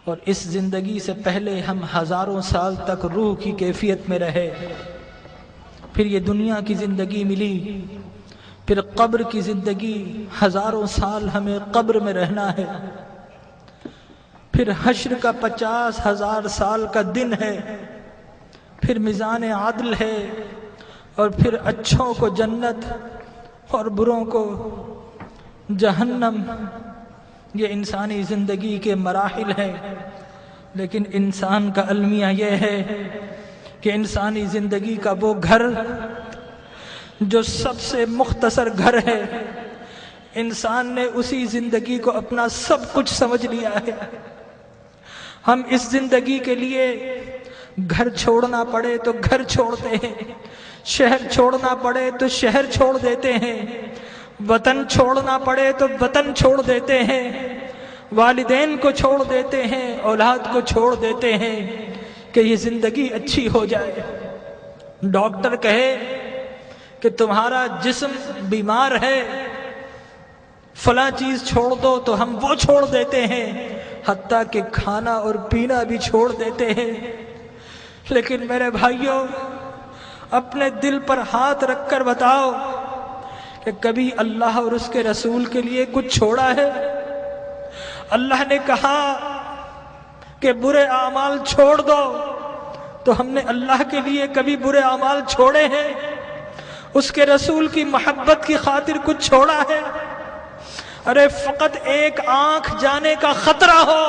اور اس زندگی سے پہلے ہم ہزاروں سال تک روح کی کیفیت میں رہے، پھر یہ دنیا کی زندگی ملی، پھر قبر کی زندگی، ہزاروں سال ہمیں قبر میں رہنا ہے، پھر حشر کا 50,000 سال کا دن ہے، پھر میزان عدل ہے، اور پھر اچھوں کو جنت اور بروں کو جہنم۔ یہ انسانی زندگی کے مراحل ہیں، لیکن انسان کا المیہ یہ ہے کہ انسانی زندگی کا وہ گھر جو سب سے مختصر گھر ہے، انسان نے اسی زندگی کو اپنا سب کچھ سمجھ لیا ہے۔ ہم اس زندگی کے لیے گھر چھوڑنا پڑے تو گھر چھوڑتے ہیں، شہر چھوڑنا پڑے تو شہر چھوڑ دیتے ہیں، وطن چھوڑنا پڑے تو وطن چھوڑ دیتے ہیں، والدین کو چھوڑ دیتے ہیں، اولاد کو چھوڑ دیتے ہیں کہ یہ زندگی اچھی ہو جائے۔ ڈاکٹر کہے کہ تمہارا جسم بیمار ہے، فلاں چیز چھوڑ دو، تو ہم وہ چھوڑ دیتے ہیں، حتیٰ کہ کھانا اور پینا بھی چھوڑ دیتے ہیں۔ لیکن میرے بھائیوں، اپنے دل پر ہاتھ رکھ کر بتاؤ کہ کبھی اللہ اور اس کے رسول کے لیے کچھ چھوڑا ہے؟ اللہ نے کہا کہ برے اعمال چھوڑ دو، تو ہم نے اللہ کے لیے کبھی برے اعمال چھوڑے ہیں؟ اس کے رسول کی محبت کی خاطر کچھ چھوڑا ہے؟ ارے فقط ایک آنکھ جانے کا خطرہ ہو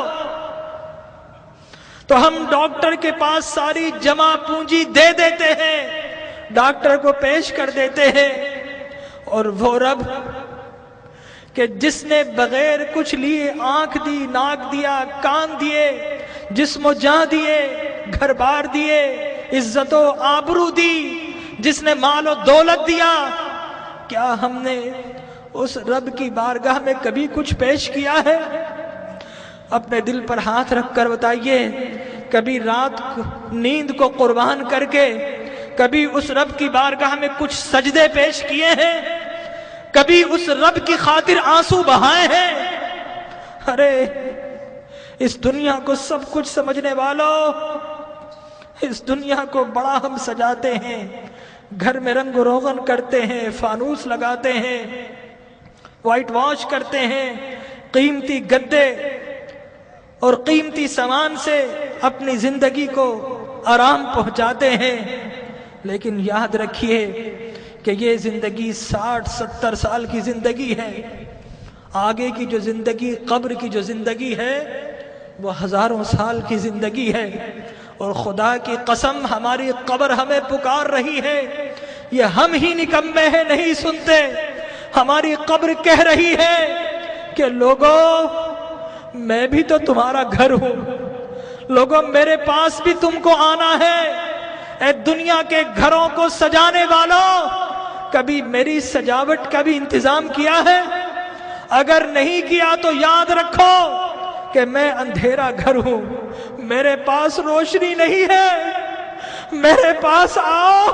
تو ہم ڈاکٹر کے پاس ساری جمع پونجی دے دیتے ہیں، ڈاکٹر کو پیش کر دیتے ہیں، اور وہ رب کہ جس نے بغیر کچھ لیے آنکھ دی، ناک دیا، کان دیے، جسم و جاں دیے، گھر بار دیے، عزت و آبرو دی، جس نے مال و دولت دیا، کیا ہم نے اس رب کی بارگاہ میں کبھی کچھ پیش کیا ہے؟ اپنے دل پر ہاتھ رکھ کر بتائیے، کبھی رات نیند کو قربان کر کے کبھی اس رب کی بارگاہ میں کچھ سجدے پیش کیے ہیں؟ کبھی اس رب کی خاطر آنسو بہائے ہیں؟ ارے اس دنیا کو سب کچھ سمجھنے والوں، اس دنیا کو بڑا ہم سجاتے ہیں، گھر میں رنگ و روغن کرتے ہیں، فانوس لگاتے ہیں، وائٹ واش کرتے ہیں، قیمتی گدے اور قیمتی سامان سے اپنی زندگی کو آرام پہنچاتے ہیں، لیکن یاد رکھیے کہ یہ زندگی 60-70 سال کی زندگی ہے، آگے کی جو زندگی، قبر کی جو زندگی ہے، وہ ہزاروں سال کی زندگی ہے، اور خدا کی قسم ہماری قبر ہمیں پکار رہی ہے، یہ ہم ہی نکمے ہیں نہیں سنتے، ہماری قبر کہہ رہی ہے کہ لوگوں میں بھی تو تمہارا گھر ہوں، لوگوں میرے پاس بھی تم کو آنا ہے۔ اے دنیا کے گھروں کو سجانے والوں، کبھی میری سجاوٹ کا بھی انتظام کیا ہے؟ اگر نہیں کیا تو یاد رکھو کہ میں اندھیرا گھر ہوں، میرے پاس روشنی نہیں ہے، میرے پاس آؤ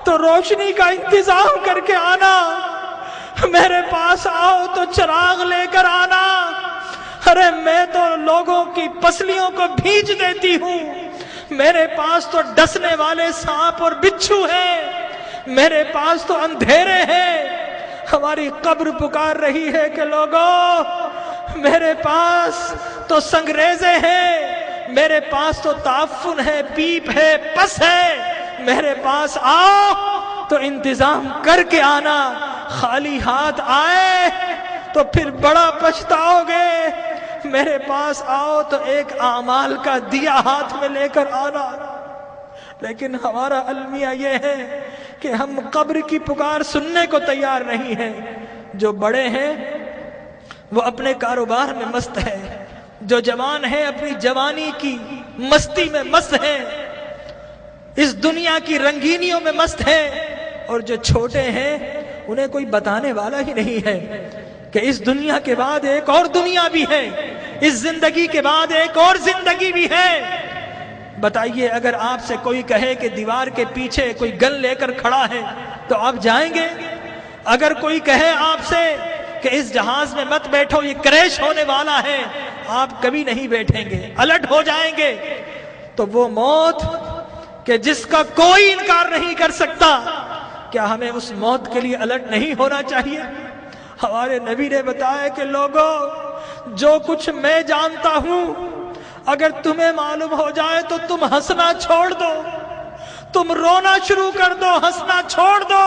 تو روشنی کا انتظام کر کے آنا، میرے پاس آؤ تو چراغ لے کر آنا۔ ارے میں تو لوگوں کی پسلیوں کو بھیج دیتی ہوں، میرے پاس تو ڈسنے والے سانپ اور بچھو ہیں، میرے پاس تو اندھیرے ہیں۔ ہماری قبر پکار رہی ہے کہ لوگوں میرے پاس تو سنگریزے ہیں، میرے پاس تو تعفن ہے، پیپ ہے، پس ہے، میرے پاس آؤ تو انتظام کر کے آنا، خالی ہاتھ آئے تو پھر بڑا پچھتاؤ گے، میرے پاس آؤ تو ایک اعمال کا دیا ہاتھ میں لے کر آنا۔ لیکن ہمارا المیہ یہ ہے کہ ہم قبر کی پکار سننے کو تیار نہیں ہیں۔ جو بڑے ہیں وہ اپنے کاروبار میں مست ہے، جو جوان ہیں اپنی جوانی کی مستی میں مست ہیں، اس دنیا کی رنگینیوں میں مست ہیں، اور جو چھوٹے ہیں انہیں کوئی بتانے والا ہی نہیں ہے کہ اس دنیا کے بعد ایک اور دنیا بھی ہے، اس زندگی کے بعد ایک اور زندگی بھی ہے۔ بتائیے اگر آپ سے کوئی کہے کہ دیوار کے پیچھے کوئی گن لے کر کھڑا ہے تو آپ جائیں گے؟ اگر کوئی کہے آپ سے کہ اس جہاز میں مت بیٹھو یہ کریش ہونے والا ہے، آپ کبھی نہیں بیٹھیں گے، الٹ ہو جائیں گے۔ تو وہ موت کہ جس کا کوئی انکار نہیں کر سکتا، کیا ہمیں اس موت کے لیے الٹ نہیں ہونا چاہیے؟ ہمارے نبی نے بتایا کہ لوگوں، جو کچھ میں جانتا ہوں اگر تمہیں معلوم ہو جائے تو تم ہنسنا چھوڑ دو، تم رونا شروع کر دو، ہنسنا چھوڑ دو۔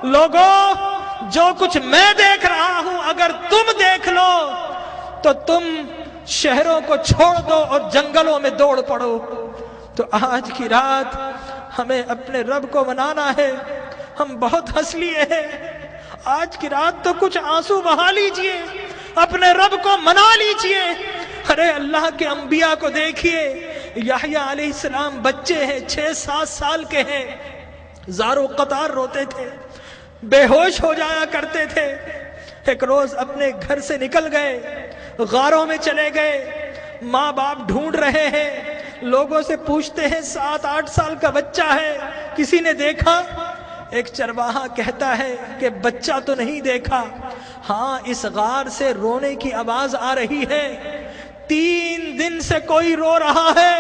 لوگوں، جو کچھ میں دیکھ رہا ہوں اگر تم دیکھ لو تو تم شہروں کو چھوڑ دو اور جنگلوں میں دوڑ پڑو۔ تو آج کی رات ہمیں اپنے رب کو منانا ہے۔ ہم بہت ہنس لیے ہیں، آج کی رات تو کچھ آنسو بہا لیجئے، اپنے رب کو منا لیجئے۔ ارے اللہ کے انبیاء کو دیکھیے، یحییٰ علیہ السلام بچے ہیں، 6-7 سال کے ہیں، زار و قطار روتے تھے، بے ہوش ہو جایا کرتے تھے۔ ایک روز اپنے گھر سے نکل گئے، غاروں میں چلے گئے، ماں باپ ڈھونڈ رہے ہیں، لوگوں سے پوچھتے ہیں 7-8 سال کا بچہ ہے، کسی نے دیکھا؟ ایک چرواہا کہتا ہے کہ بچہ تو نہیں دیکھا، ہاں اس غار سے رونے کی آواز آ رہی ہے، 3 دن سے کوئی رو رہا ہے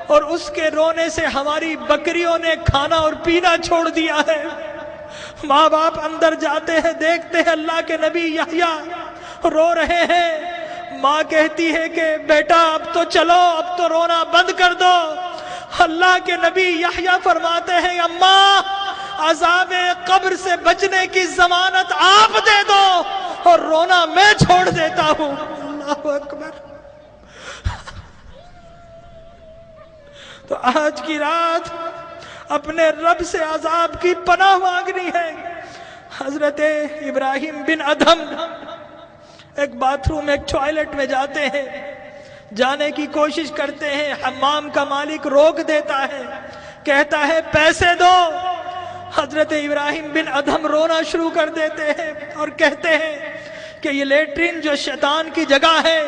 اور اس کے رونے سے ہماری بکریوں نے کھانا اور پینا چھوڑ دیا ہے۔ ماں باپ اندر جاتے ہیں، دیکھتے ہیں اللہ کے نبی یحییٰ رو رہے ہیں۔ ماں کہتی ہے کہ بیٹا اب تو چلو، اب تو رونا بند کر دو۔ اللہ کے نبی یحییٰ فرماتے ہیں اماں، عذاب قبر سے بچنے کی ضمانت آپ دے دو اور رونا میں چھوڑ دیتا ہوں۔ اللہ اکبر۔ تو آج کی رات اپنے رب سے عذاب کی پناہ مانگنی ہے۔ حضرت ابراہیم بن ادھم ایک باتھ روم، ایک ٹوائلٹ میں جاتے ہیں، جانے کی کوشش کرتے ہیں، حمام کا مالک روک دیتا ہے، کہتا ہے پیسے دو۔ حضرت ابراہیم بن ادھم رونا شروع کر دیتے ہیں اور کہتے ہیں کہ یہ لیٹرین جو شیطان کی جگہ ہے،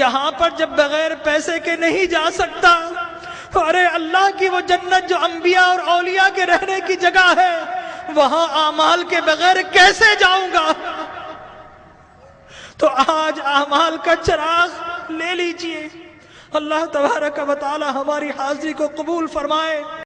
یہاں پر جب بغیر پیسے کے نہیں جا سکتا، ارے اللہ کی وہ جنت جو انبیاء اور اولیاء کے رہنے کی جگہ ہے، وہاں اعمال کے بغیر کیسے جاؤں گا؟ تو آج اعمال کا چراغ لے لیجئے۔ اللہ تبارک و تعالی ہماری حاضری کو قبول فرمائے۔